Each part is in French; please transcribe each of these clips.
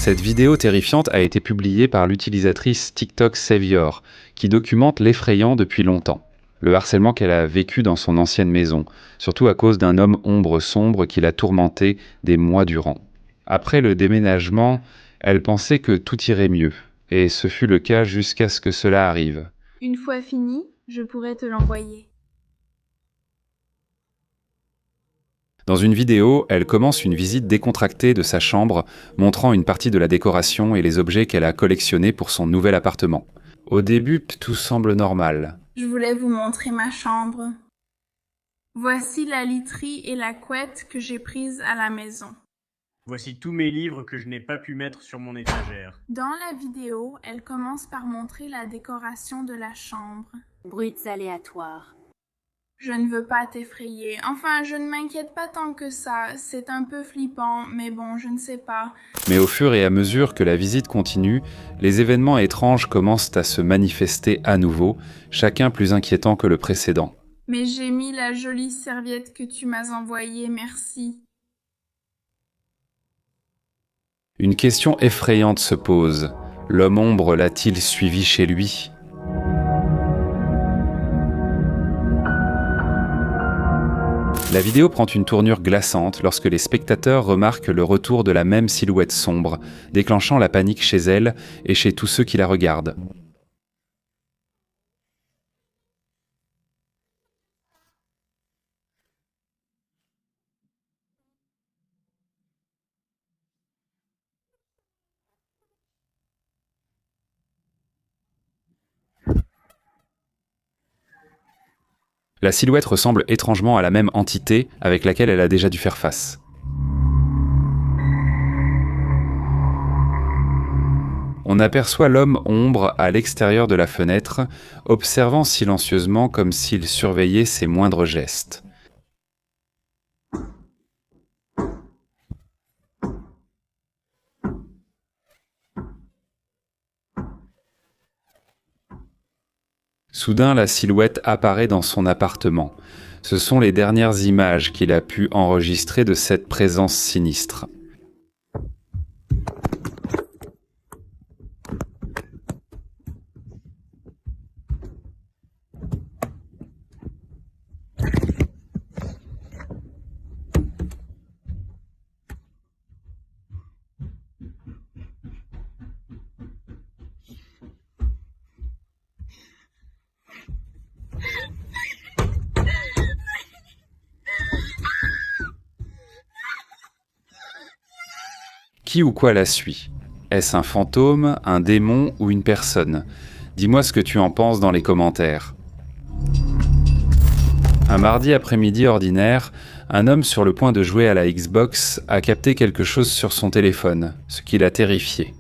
Cette vidéo terrifiante a été publiée par l'utilisatrice TikTok Savior, qui documente l'effrayant depuis longtemps. Le harcèlement qu'elle a vécu dans son ancienne maison, surtout à cause d'un homme ombre sombre qui l'a tourmentée des mois durant. Après le déménagement, elle pensait que tout irait mieux, et ce fut le cas jusqu'à ce que cela arrive. Une fois fini, je pourrais te l'envoyer. Dans une vidéo, elle commence une visite décontractée de sa chambre, montrant une partie de la décoration et les objets qu'elle a collectionnés pour son nouvel appartement. Au début, tout semble normal. Je voulais vous montrer ma chambre. Voici la literie et la couette que j'ai prises à la maison. Voici tous mes livres que je n'ai pas pu mettre sur mon étagère. Dans la vidéo, elle commence par montrer la décoration de la chambre. Bruits aléatoires. Je ne veux pas t'effrayer. Enfin, je ne m'inquiète pas tant que ça. C'est un peu flippant, mais bon, je ne sais pas. Mais au fur et à mesure que la visite continue, les événements étranges commencent à se manifester à nouveau, chacun plus inquiétant que le précédent. Mais j'ai mis la jolie serviette que tu m'as envoyée, merci. Une question effrayante se pose. L'homme ombre l'a-t-il suivi chez lui ? La vidéo prend une tournure glaçante lorsque les spectateurs remarquent le retour de la même silhouette sombre, déclenchant la panique chez elle et chez tous ceux qui la regardent. La silhouette ressemble étrangement à la même entité avec laquelle elle a déjà dû faire face. On aperçoit l'homme ombre à l'extérieur de la fenêtre, observant silencieusement comme s'il surveillait ses moindres gestes. Soudain, la silhouette apparaît dans son appartement. Ce sont les dernières images qu'il a pu enregistrer de cette présence sinistre. Qui ou quoi la suit ? Est-ce un fantôme, un démon ou une personne ? Dis-moi ce que tu en penses dans les commentaires. Un mardi après-midi ordinaire, un homme sur le point de jouer à la Xbox a capté quelque chose sur son téléphone, ce qui l'a terrifié.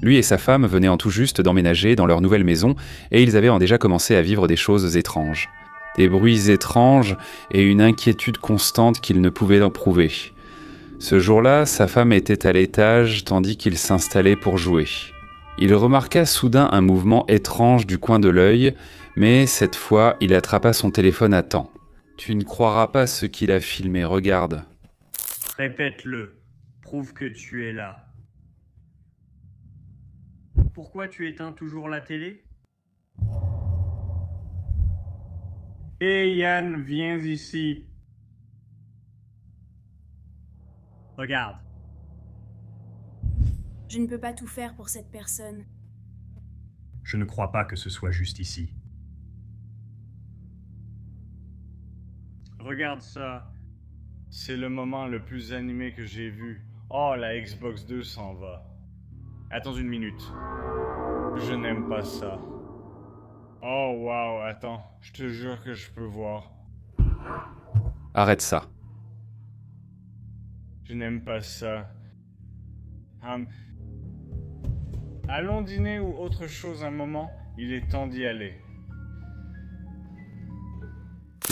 Lui et sa femme venaient en tout juste d'emménager dans leur nouvelle maison et ils avaient déjà commencé à vivre des choses étranges. Des bruits étranges et une inquiétude constante qu'ils ne pouvaient éprouver. Ce jour-là, sa femme était à l'étage tandis qu'il s'installait pour jouer. Il remarqua soudain un mouvement étrange du coin de l'œil, mais cette fois, il attrapa son téléphone à temps. Tu ne croiras pas ce qu'il a filmé, regarde. Répète-le. Prouve que tu es là. Pourquoi tu éteins toujours la télé ? Hé Yann, viens ici. Regarde. Je ne peux pas tout faire pour cette personne. Je ne crois pas que ce soit juste ici. Regarde ça. C'est le moment le plus animé que j'ai vu. Oh, la Xbox 2 s'en va. Attends une minute. Je n'aime pas ça. Oh, wow, attends. Je te jure que je peux voir. Arrête ça. Je n'aime pas ça. Allons dîner ou autre chose un moment. Il est temps d'y aller.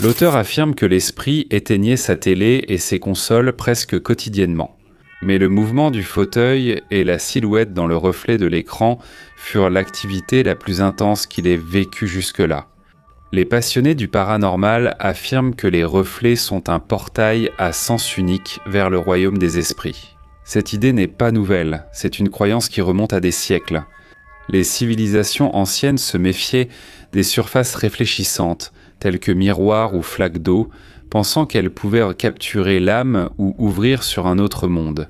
L'auteur affirme que l'esprit éteignait sa télé et ses consoles presque quotidiennement. Mais le mouvement du fauteuil et la silhouette dans le reflet de l'écran furent l'activité la plus intense qu'il ait vécue jusque-là. Les passionnés du paranormal affirment que les reflets sont un portail à sens unique vers le royaume des esprits. Cette idée n'est pas nouvelle, c'est une croyance qui remonte à des siècles. Les civilisations anciennes se méfiaient des surfaces réfléchissantes, telles que miroirs ou flaques d'eau, pensant qu'elles pouvaient capturer l'âme ou ouvrir sur un autre monde.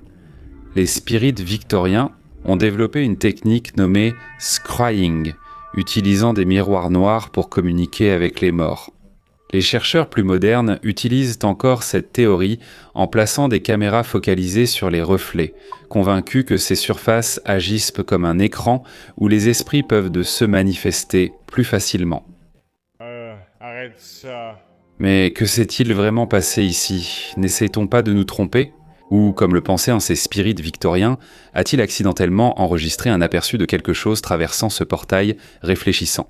Les spirites victoriens ont développé une technique nommée scrying, utilisant des miroirs noirs pour communiquer avec les morts. Les chercheurs plus modernes utilisent encore cette théorie en plaçant des caméras focalisées sur les reflets, convaincus que ces surfaces agissent comme un écran où les esprits peuvent se manifester plus facilement. Arrête ça. Mais que s'est-il vraiment passé ici? N'essaie-t-on pas de nous tromper? Ou, comme le pensaient un de ces spirites victoriens, a-t-il accidentellement enregistré un aperçu de quelque chose traversant ce portail réfléchissant?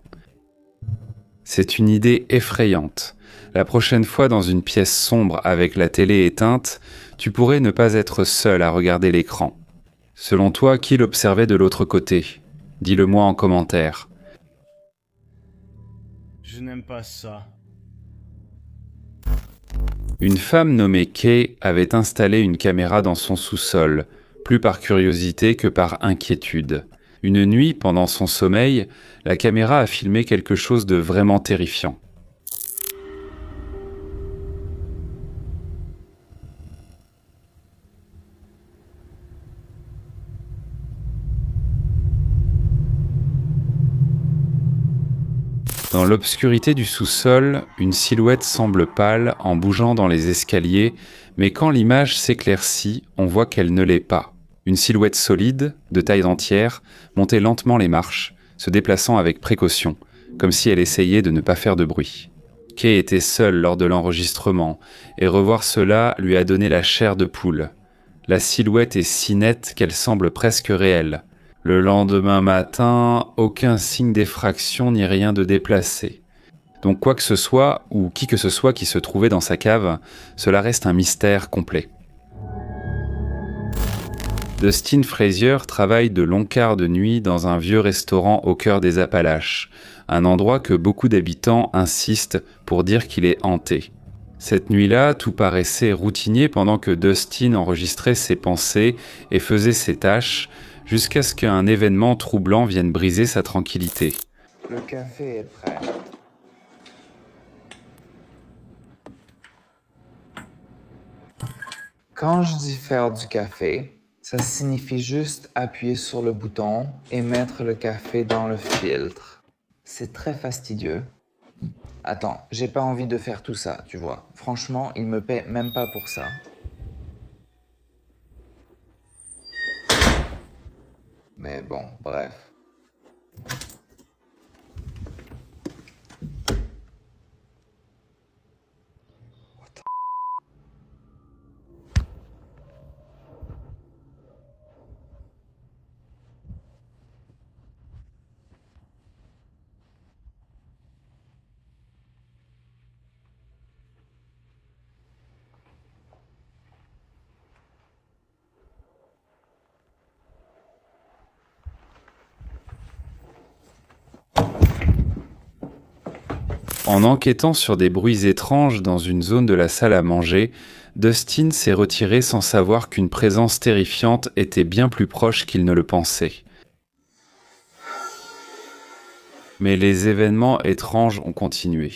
C'est une idée effrayante. La prochaine fois dans une pièce sombre avec la télé éteinte, tu pourrais ne pas être seul à regarder l'écran. Selon toi, qui l'observait de l'autre côté? Dis-le-moi en commentaire. Je n'aime pas ça. Une femme nommée Kay avait installé une caméra dans son sous-sol, plus par curiosité que par inquiétude. Une nuit, pendant son sommeil, la caméra a filmé quelque chose de vraiment terrifiant. Dans l'obscurité du sous-sol, une silhouette semble pâle en bougeant dans les escaliers, mais quand l'image s'éclaircit, on voit qu'elle ne l'est pas. Une silhouette solide, de taille entière, montait lentement les marches, se déplaçant avec précaution, comme si elle essayait de ne pas faire de bruit. Kay était seule lors de l'enregistrement, et revoir cela lui a donné la chair de poule. La silhouette est si nette qu'elle semble presque réelle. Le lendemain matin, aucun signe d'effraction ni rien de déplacé. Donc quoi que ce soit, ou qui que ce soit qui se trouvait dans sa cave, cela reste un mystère complet. Dustin Frazier travaille de longs quarts de nuit dans un vieux restaurant au cœur des Appalaches, un endroit que beaucoup d'habitants insistent pour dire qu'il est hanté. Cette nuit-là, tout paraissait routinier pendant que Dustin enregistrait ses pensées et faisait ses tâches, jusqu'à ce qu'un événement troublant vienne briser sa tranquillité. Le café est prêt. Quand je dis faire du café, ça signifie juste appuyer sur le bouton et mettre le café dans le filtre. C'est très fastidieux. Attends, j'ai pas envie de faire tout ça, tu vois. Franchement, il me paie même pas pour ça. Mais bon, bref. En enquêtant sur des bruits étranges dans une zone de la salle à manger, Dustin s'est retiré sans savoir qu'une présence terrifiante était bien plus proche qu'il ne le pensait. Mais les événements étranges ont continué.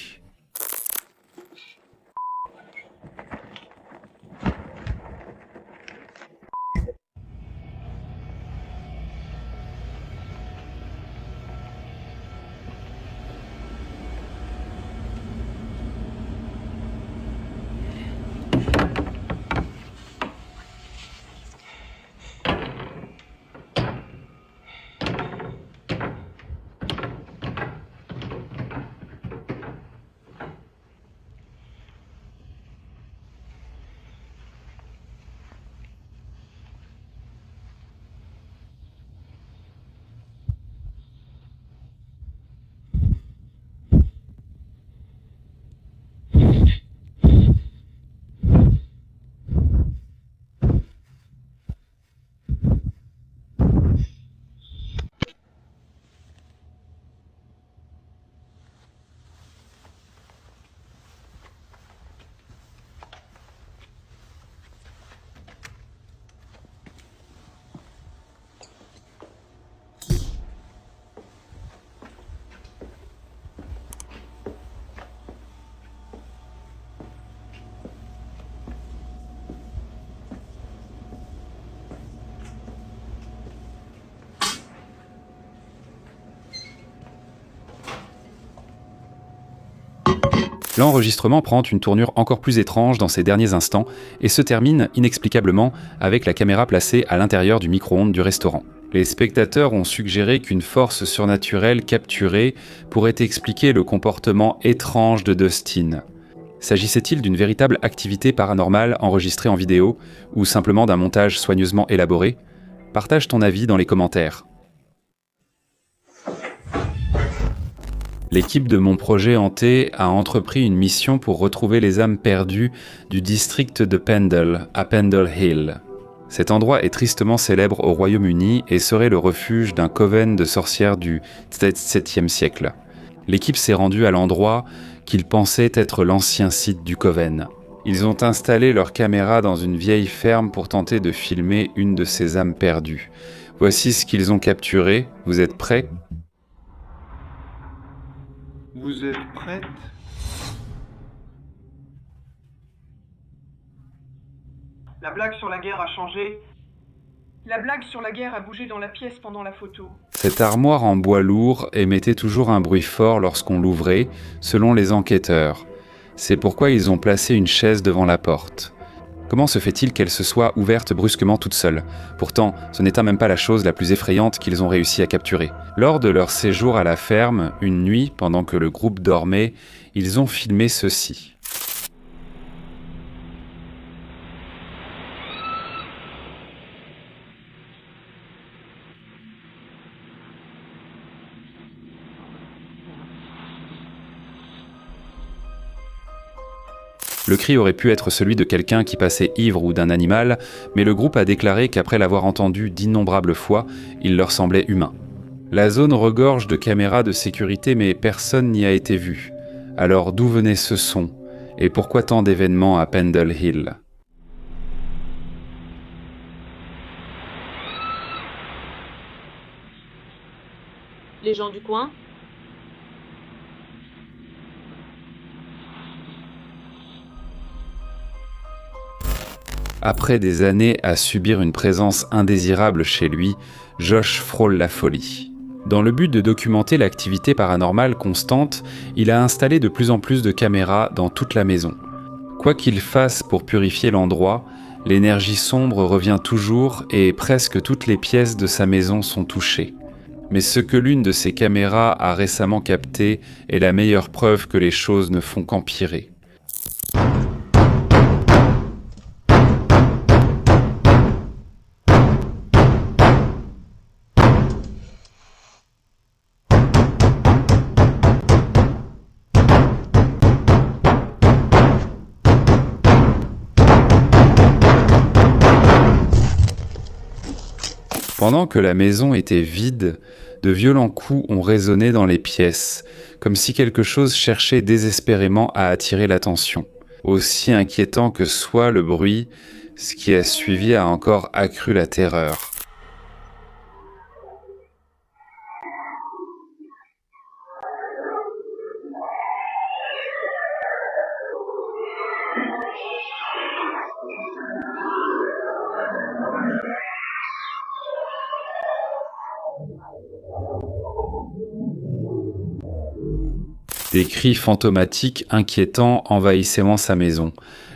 L'enregistrement prend une tournure encore plus étrange dans ces derniers instants et se termine inexplicablement avec la caméra placée à l'intérieur du micro-ondes du restaurant. Les spectateurs ont suggéré qu'une force surnaturelle capturée pourrait expliquer le comportement étrange de Dustin. S'agissait-il d'une véritable activité paranormale enregistrée en vidéo ou simplement d'un montage soigneusement élaboré ? Partage ton avis dans les commentaires. L'équipe de Mon Projet Hanté a entrepris une mission pour retrouver les âmes perdues du district de Pendle, à Pendle Hill. Cet endroit est tristement célèbre au Royaume-Uni et serait le refuge d'un coven de sorcières du XVIIe siècle. L'équipe s'est rendue à l'endroit qu'ils pensaient être l'ancien site du coven. Ils ont installé leur caméra dans une vieille ferme pour tenter de filmer une de ces âmes perdues. Voici ce qu'ils ont capturé. Vous êtes prêts ? Vous êtes prête ? La blague sur la guerre a changé. La blague sur la guerre a bougé dans la pièce pendant la photo. Cette armoire en bois lourd émettait toujours un bruit fort lorsqu'on l'ouvrait, selon les enquêteurs. C'est pourquoi ils ont placé une chaise devant la porte. Comment se fait-il qu'elle se soit ouverte brusquement toute seule ? Pourtant, ce n'était même pas la chose la plus effrayante qu'ils ont réussi à capturer. Lors de leur séjour à la ferme, une nuit, pendant que le groupe dormait, ils ont filmé ceci. Le cri aurait pu être celui de quelqu'un qui passait ivre ou d'un animal, mais le groupe a déclaré qu'après l'avoir entendu d'innombrables fois, il leur semblait humain. La zone regorge de caméras de sécurité, mais personne n'y a été vu. Alors d'où venait ce son ? Et pourquoi tant d'événements à Pendle Hill ? Les gens du coin ? Après des années à subir une présence indésirable chez lui, Josh frôle la folie. Dans le but de documenter l'activité paranormale constante, il a installé de plus en plus de caméras dans toute la maison. Quoi qu'il fasse pour purifier l'endroit, l'énergie sombre revient toujours et presque toutes les pièces de sa maison sont touchées. Mais ce que l'une de ces caméras a récemment capté est la meilleure preuve que les choses ne font qu'empirer. Pendant que la maison était vide, de violents coups ont résonné dans les pièces, comme si quelque chose cherchait désespérément à attirer l'attention. Aussi inquiétant que soit le bruit, ce qui a suivi a encore accru la terreur. Des cris fantomatiques inquiétants envahissaient sa maison,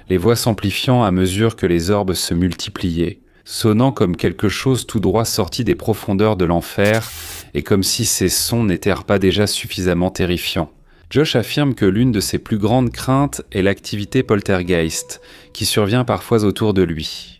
les voix s'amplifiant à mesure que les orbes se multipliaient, sonnant comme quelque chose tout droit sorti des profondeurs de l'enfer, et comme si ces sons n'étaient pas déjà suffisamment terrifiants. Josh affirme que l'une de ses plus grandes craintes est l'activité poltergeist, qui survient parfois autour de lui.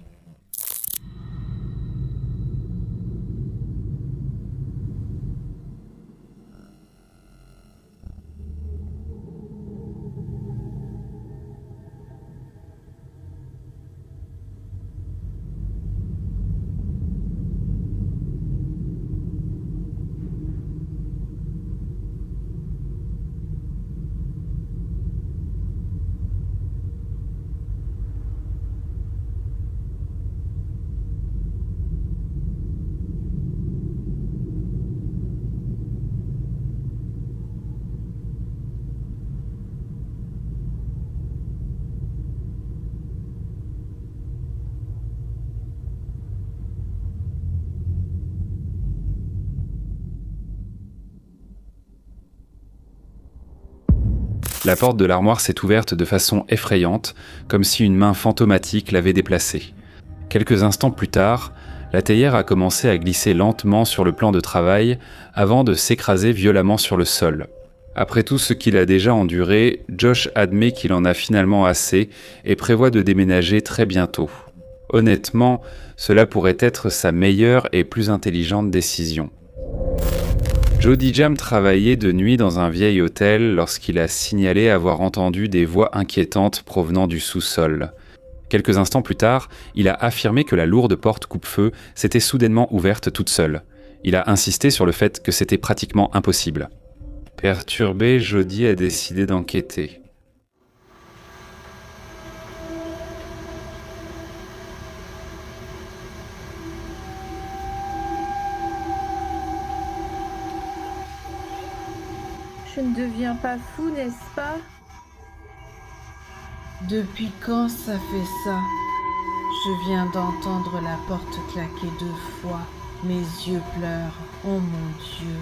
La porte de l'armoire s'est ouverte de façon effrayante, comme si une main fantomatique l'avait déplacée. Quelques instants plus tard, la théière a commencé à glisser lentement sur le plan de travail avant de s'écraser violemment sur le sol. Après tout ce qu'il a déjà enduré, Josh admet qu'il en a finalement assez et prévoit de déménager très bientôt. Honnêtement, cela pourrait être sa meilleure et plus intelligente décision. Jody Jam travaillait de nuit dans un vieil hôtel lorsqu'il a signalé avoir entendu des voix inquiétantes provenant du sous-sol. Quelques instants plus tard, il a affirmé que la lourde porte coupe-feu s'était soudainement ouverte toute seule. Il a insisté sur le fait que c'était pratiquement impossible. Perturbé, Jody a décidé d'enquêter. Je ne deviens pas fou, n'est-ce pas? Depuis quand ça fait ça? Je viens d'entendre la porte claquer 2 fois. Mes yeux pleurent. Oh mon Dieu.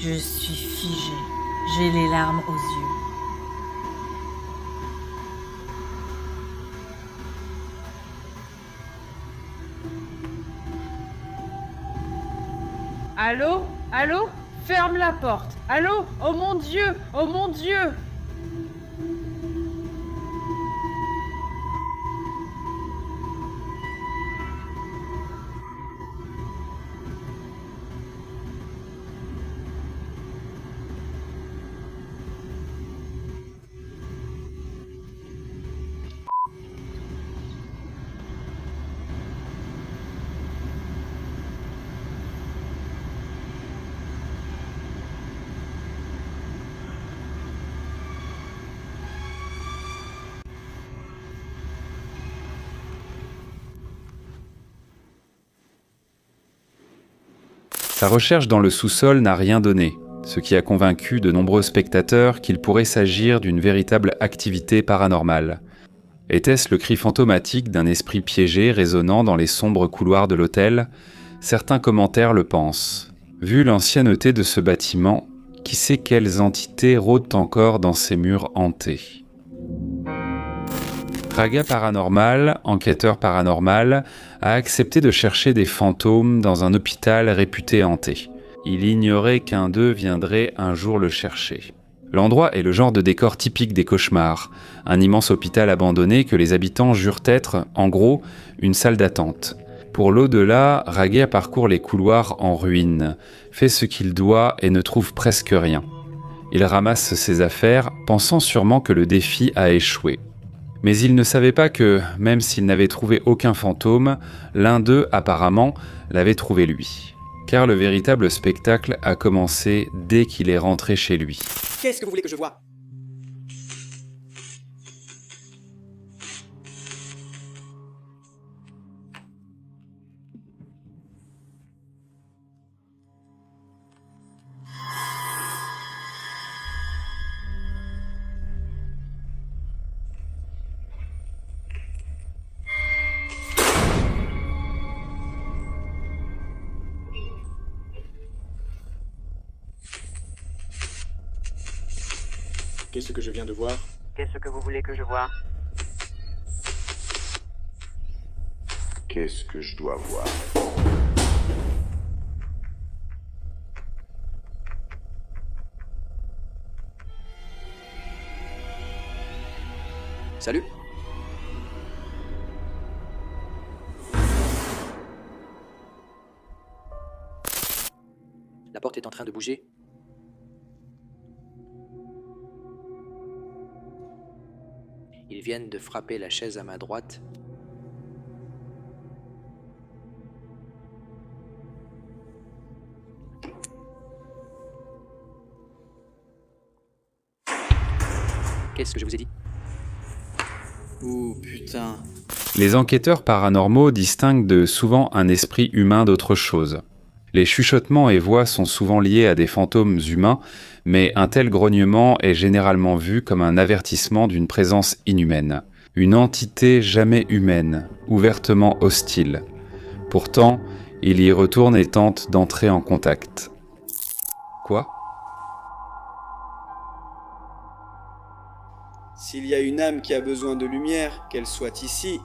Je suis figée. J'ai les larmes aux yeux. Allô? Allô? Ferme la porte. Allô? Oh mon Dieu! Oh mon Dieu! Sa recherche dans le sous-sol n'a rien donné, ce qui a convaincu de nombreux spectateurs qu'il pourrait s'agir d'une véritable activité paranormale. Était-ce le cri fantomatique d'un esprit piégé résonnant dans les sombres couloirs de l'hôtel? Certains commentaires le pensent. Vu l'ancienneté de ce bâtiment, qui sait quelles entités rôdent encore dans ces murs hantés? Raga Paranormal, enquêteur paranormal, a accepté de chercher des fantômes dans un hôpital réputé hanté. Il ignorait qu'un d'eux viendrait un jour le chercher. L'endroit est le genre de décor typique des cauchemars, un immense hôpital abandonné que les habitants jurent être, en gros, une salle d'attente. Pour l'au-delà, Raga parcourt les couloirs en ruine, fait ce qu'il doit et ne trouve presque rien. Il ramasse ses affaires, pensant sûrement que le défi a échoué. Mais il ne savait pas que, même s'il n'avait trouvé aucun fantôme, l'un d'eux, apparemment, l'avait trouvé lui. Car le véritable spectacle a commencé dès qu'il est rentré chez lui. Qu'est-ce que vous voulez que je voie? Qu'est-ce que je viens de voir? Qu'est-ce que vous voulez que je voie? Qu'est-ce que je dois voir? Salut. La porte est en train de bouger. Ils viennent de frapper la chaise à ma droite. Qu'est-ce que je vous ai dit? Oh putain. Les enquêteurs paranormaux distinguent souvent un esprit humain d'autre chose. Les chuchotements et voix sont souvent liés à des fantômes humains, mais un tel grognement est généralement vu comme un avertissement d'une présence inhumaine. Une entité jamais humaine, ouvertement hostile. Pourtant, il y retourne et tente d'entrer en contact. Quoi ? S'il y a une âme qui a besoin de lumière, qu'elle soit ici.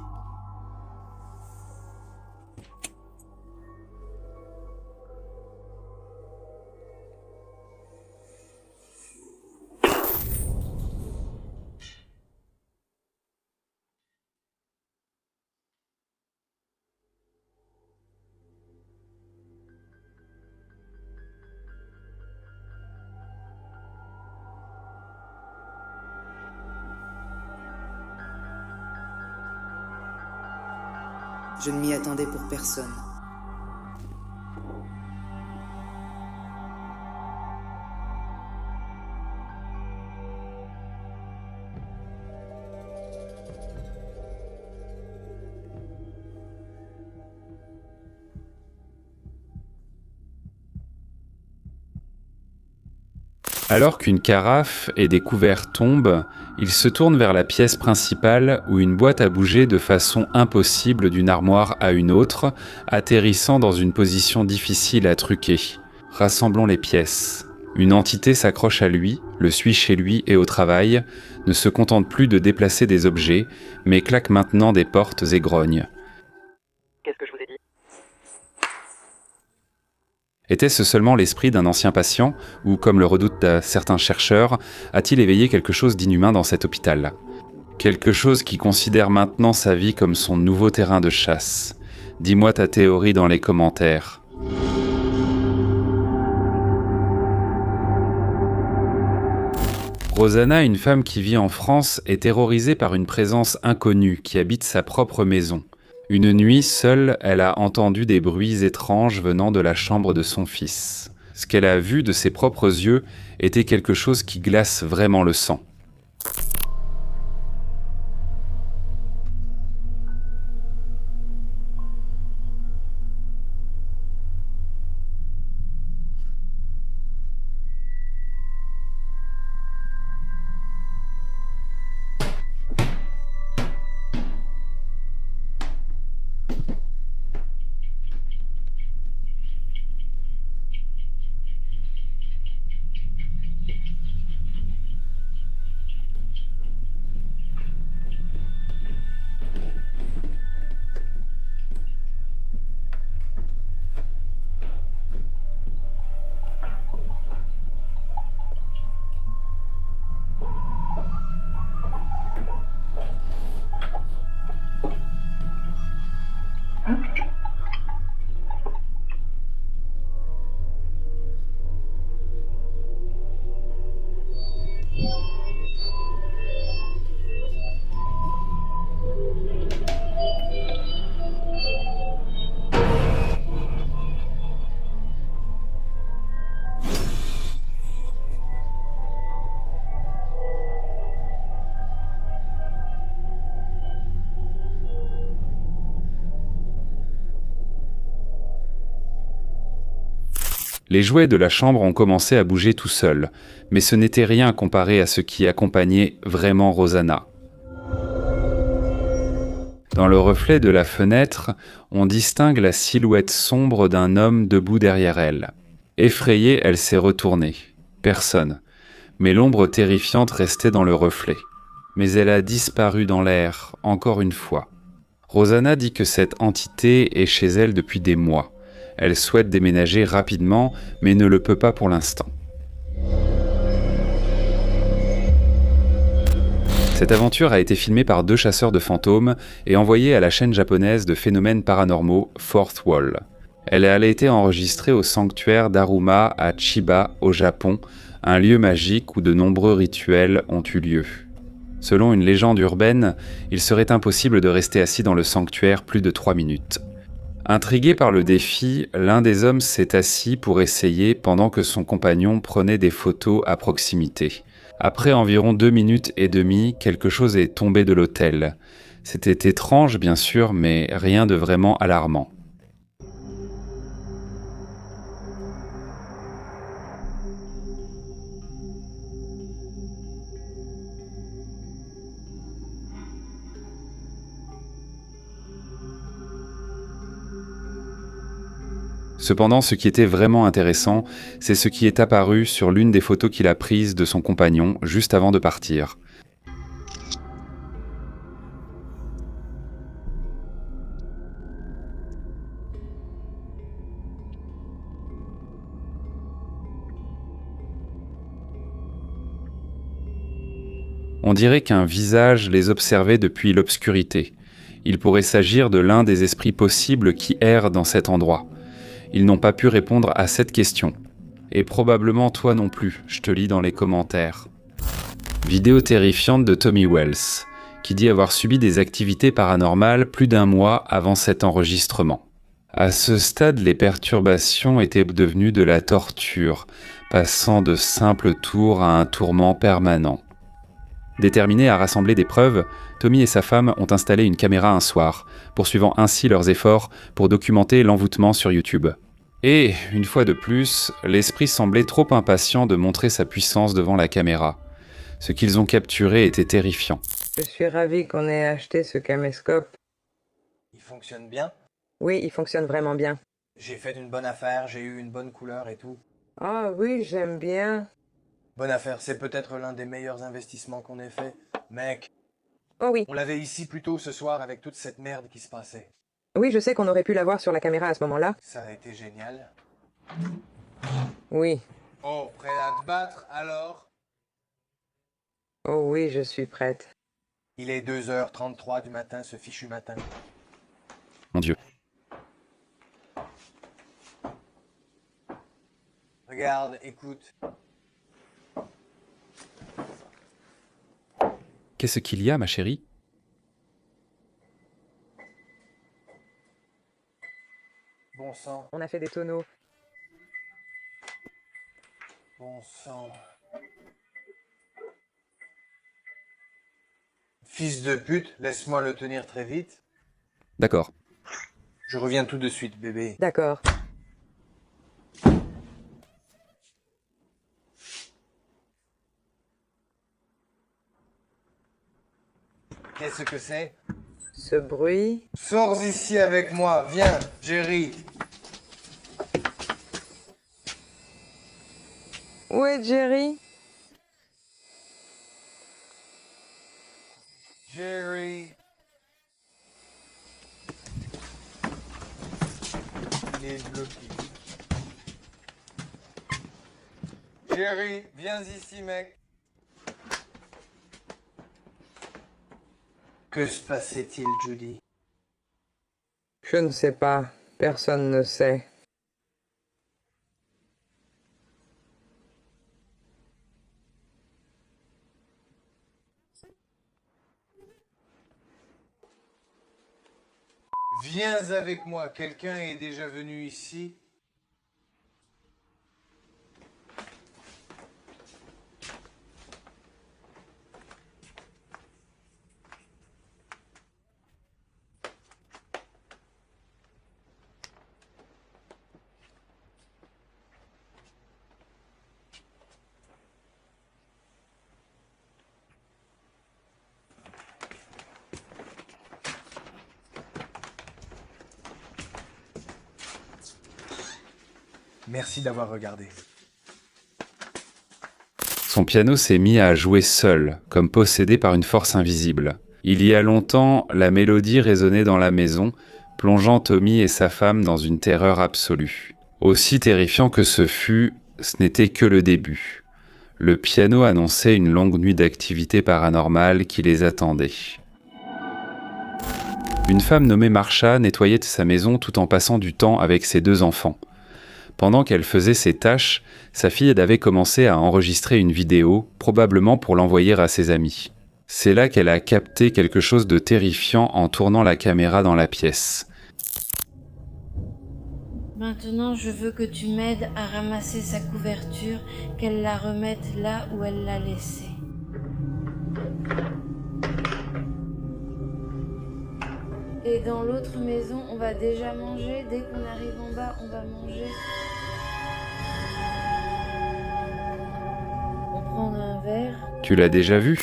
Je ne m'y attendais pour personne. Alors qu'une carafe et des couverts tombent, il se tourne vers la pièce principale où une boîte a bougé de façon impossible d'une armoire à une autre, atterrissant dans une position difficile à truquer. Rassemblons les pièces. Une entité s'accroche à lui, le suit chez lui et au travail, ne se contente plus de déplacer des objets, mais claque maintenant des portes et grogne. Qu'est-ce que je vous ai dit? Était-ce seulement l'esprit d'un ancien patient, ou, comme le redoutent certains chercheurs, a-t-il éveillé quelque chose d'inhumain dans cet hôpital? Quelque chose qui considère maintenant sa vie comme son nouveau terrain de chasse. Dis-moi ta théorie dans les commentaires. Rosanna, une femme qui vit en France, est terrorisée par une présence inconnue qui habite sa propre maison. Une nuit, seule, elle a entendu des bruits étranges venant de la chambre de son fils. Ce qu'elle a vu de ses propres yeux était quelque chose qui glace vraiment le sang. Les jouets de la chambre ont commencé à bouger tout seuls, mais ce n'était rien comparé à ce qui accompagnait vraiment Rosanna. Dans le reflet de la fenêtre, on distingue la silhouette sombre d'un homme debout derrière elle. Effrayée, elle s'est retournée. Personne. Mais l'ombre terrifiante restait dans le reflet. Mais elle a disparu dans l'air, encore une fois. Rosanna dit que cette entité est chez elle depuis des mois. Elle souhaite déménager rapidement, mais ne le peut pas pour l'instant. Cette aventure a été filmée par 2 chasseurs de fantômes et envoyée à la chaîne japonaise de phénomènes paranormaux Fourth Wall. Elle a été enregistrée au sanctuaire d'Aruma à Chiba, au Japon, un lieu magique où de nombreux rituels ont eu lieu. Selon une légende urbaine, il serait impossible de rester assis dans le sanctuaire plus de 3 minutes. Intrigué par le défi, l'un des hommes s'est assis pour essayer pendant que son compagnon prenait des photos à proximité. Après environ 2 minutes et demie, quelque chose est tombé de l'autel. C'était étrange, bien sûr, mais rien de vraiment alarmant. Cependant, ce qui était vraiment intéressant, c'est ce qui est apparu sur l'une des photos qu'il a prises de son compagnon juste avant de partir. On dirait qu'un visage les observait depuis l'obscurité. Il pourrait s'agir de l'un des esprits possibles qui errent dans cet endroit. Ils n'ont pas pu répondre à cette question. Et probablement toi non plus, je te lis dans les commentaires. Vidéo terrifiante de Tommy Wells, qui dit avoir subi des activités paranormales plus d'1 mois avant cet enregistrement. À ce stade, les perturbations étaient devenues de la torture, passant de simples tours à un tourment permanent. Déterminés à rassembler des preuves, Tommy et sa femme ont installé une caméra un soir, poursuivant ainsi leurs efforts pour documenter l'envoûtement sur YouTube. Et, une fois de plus, l'esprit semblait trop impatient de montrer sa puissance devant la caméra. Ce qu'ils ont capturé était terrifiant. Je suis ravi qu'on ait acheté ce caméscope. Il fonctionne bien? Oui, il fonctionne vraiment bien. J'ai fait une bonne affaire, j'ai eu une bonne couleur et tout. Ah oui, j'aime bien. Bonne affaire, c'est peut-être l'un des meilleurs investissements qu'on ait fait. Mec. Oh oui. On l'avait ici plus tôt ce soir avec toute cette merde qui se passait. Oui, je sais qu'on aurait pu la voir sur la caméra à ce moment-là. Ça a été génial. Oui. Oh, prêt à te battre, alors? Oh oui, je suis prête. Il est 2h33 du matin, ce fichu matin. Mon Dieu. Regarde, écoute. Qu'est-ce qu'il y a, ma chérie? Bon sang. On a fait des tonneaux. Bon sang. Fils de pute, laisse-moi le tenir très vite. D'accord. Je reviens tout de suite, bébé. D'accord. Qu'est-ce que c'est? Ce bruit? Sors ici avec moi, viens, Jerry. Où est Jerry? Jerry. Il est bloqué. Jerry, viens ici, mec. Que se passait-il, Judy? Je ne sais pas. Personne ne sait. Viens avec moi. Quelqu'un est déjà venu ici? Merci d'avoir regardé. Son piano s'est mis à jouer seul, comme possédé par une force invisible. Il y a longtemps, la mélodie résonnait dans la maison, plongeant Tommy et sa femme dans une terreur absolue. Aussi terrifiant que ce fut, ce n'était que le début. Le piano annonçait une longue nuit d'activité paranormale qui les attendait. Une femme nommée Marsha nettoyait sa maison tout en passant du temps avec ses 2 enfants. Pendant qu'elle faisait ses tâches, sa fille avait commencé à enregistrer une vidéo, probablement pour l'envoyer à ses amis. C'est là qu'elle a capté quelque chose de terrifiant en tournant la caméra dans la pièce. Maintenant, je veux que tu m'aides à ramasser sa couverture, qu'elle la remette là où elle l'a laissée. Et dans l'autre maison, on va déjà manger. Dès qu'on arrive en bas, on va manger. On prend un verre. Tu l'as déjà vu ?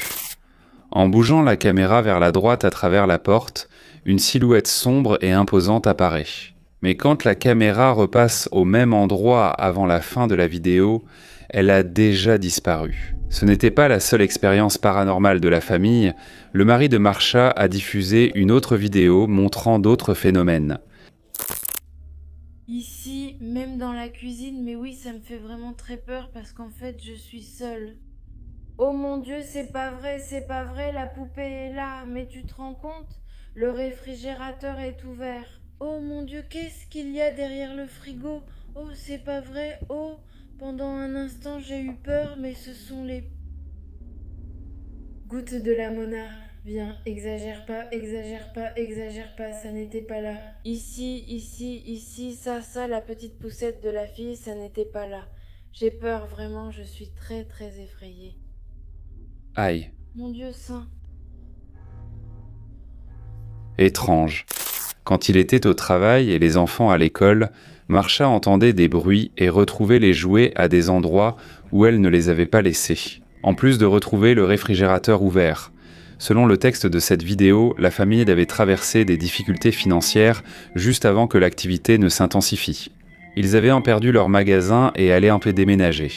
En bougeant la caméra vers la droite à travers la porte, une silhouette sombre et imposante apparaît. Mais quand la caméra repasse au même endroit avant la fin de la vidéo, elle a déjà disparu. Ce n'était pas la seule expérience paranormale de la famille, le mari de Marsha a diffusé une autre vidéo montrant d'autres phénomènes. Ici, même dans la cuisine, mais oui, ça me fait vraiment très peur parce qu'en fait, je suis seule. Oh mon Dieu, c'est pas vrai, la poupée est là, mais tu te rends compte? Le réfrigérateur est ouvert. Oh mon Dieu, qu'est-ce qu'il y a derrière le frigo? Oh, c'est pas vrai, oh, pendant un instant j'ai eu peur, mais ce sont les gouttes de la Mona. Viens, exagère pas, ça n'était pas là. Ici, ça, la petite poussette de la fille, ça n'était pas là. J'ai peur, vraiment, je suis très effrayée. Aïe. Mon Dieu saint. Étrange. Quand il était au travail et les enfants à l'école, Marsha entendait des bruits et retrouvait les jouets à des endroits où elle ne les avait pas laissés. En plus de retrouver le réfrigérateur ouvert. Selon le texte de cette vidéo, la famille avait traversé des difficultés financières juste avant que l'activité ne s'intensifie. Ils avaient en perdu leur magasin et allaient un peu déménager.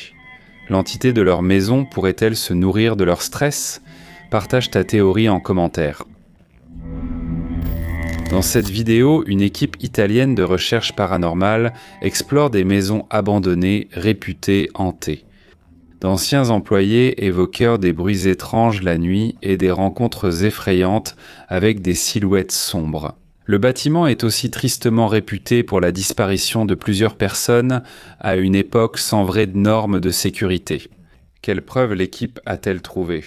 L'entité de leur maison pourrait-elle se nourrir de leur stress ? Partage ta théorie en commentaire. Dans cette vidéo, une équipe italienne de recherche paranormale explore des maisons abandonnées, réputées hantées. D'anciens employés évoquèrent des bruits étranges la nuit et des rencontres effrayantes avec des silhouettes sombres. Le bâtiment est aussi tristement réputé pour la disparition de plusieurs personnes à une époque sans vraies normes de sécurité. Quelles preuves l'équipe a-t-elle trouvées ?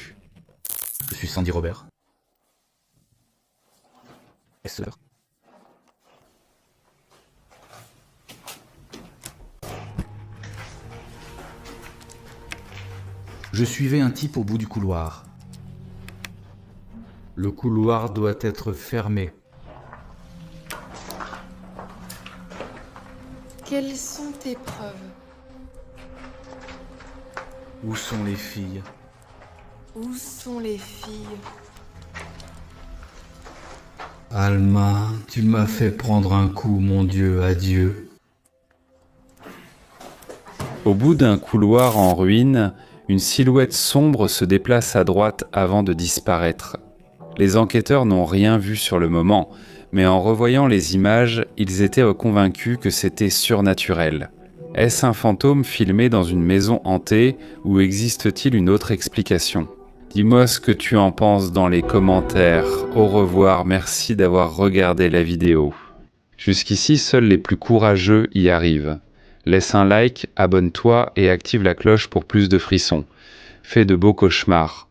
Je suis Sandy Robert. Sœur. Je suivais un type au bout du couloir. Le couloir doit être fermé. Quelles sont tes preuves? Où sont les filles? Où sont les filles? Alma, tu m'as fait prendre un coup, mon Dieu, adieu. Au bout d'un couloir en ruine, une silhouette sombre se déplace à droite avant de disparaître. Les enquêteurs n'ont rien vu sur le moment, mais en revoyant les images, ils étaient convaincus que c'était surnaturel. Est-ce un fantôme filmé dans une maison hantée ou existe-t-il une autre explication ? Dis-moi ce que tu en penses dans les commentaires. Au revoir, merci d'avoir regardé la vidéo. Jusqu'ici, seuls les plus courageux y arrivent. Laisse un like, abonne-toi et active la cloche pour plus de frissons. Fais de beaux cauchemars.